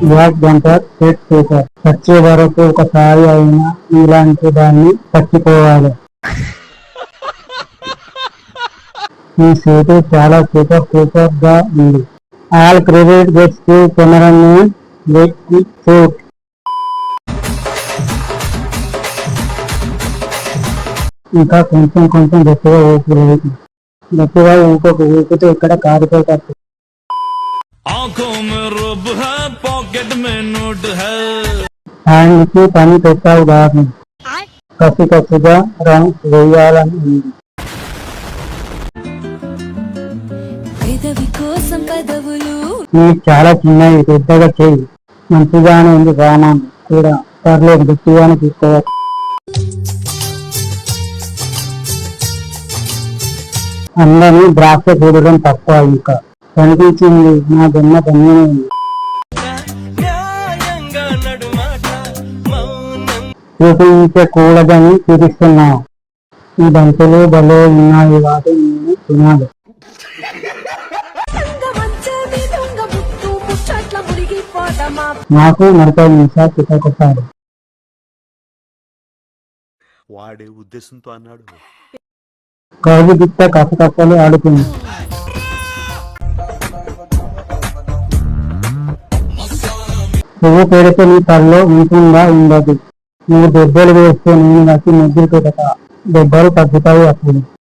Gas bumper set చేశారు. వచ్చే వరకు ఒకసారి అయినా ఇలాంటి దాన్ని పట్టుకోవాలి. ఈ సూట్ చాలా సూపర్ గా ఉంది. All credit gets to cameraman with the suit. ఇంకా కొంచెం గట్టిగా ఊపి గట్టిగా ఊపితే ఇక్కడ కారిపోతారు. హ్యాండ్ కి పని పెట్టావు కాదు, కసిగా రౌండ్స్ వేయాలని ఉంది. నీకు చాలా చిన్నవి, పెద్దగా చేయి. మంచిగానే ఉంది, రామాన్ కూడా పర్లేదు, గట్టిగానే తీసుకోవచ్చు. అందరినీ ద్రాక్ష చూడడం తప్ప ఇంకా కనిపించింది. నా జన్మ ధన్యమైంది. చూపించకూడదని చూపిస్తున్నావు. ఈ బంతులు భలే ఉన్నాయి, వాటిని నేను తినాలి. నాకు 40 నిమిషాలు చితకొట్టాలి. వాడే ఉద్దేశంతో అన్నాడు. కౌలు గిట్ట కప్పలు ఆడుతుంది. పువ్వు పెడితే నీ తల్లో ఉంటుందా ఉండదు. నువ్వు దెబ్బలు వేస్తే నేను నచ్చి ముగ్గులు పెడతా. దెబ్బలు తగ్గుతాయి అప్పుడు.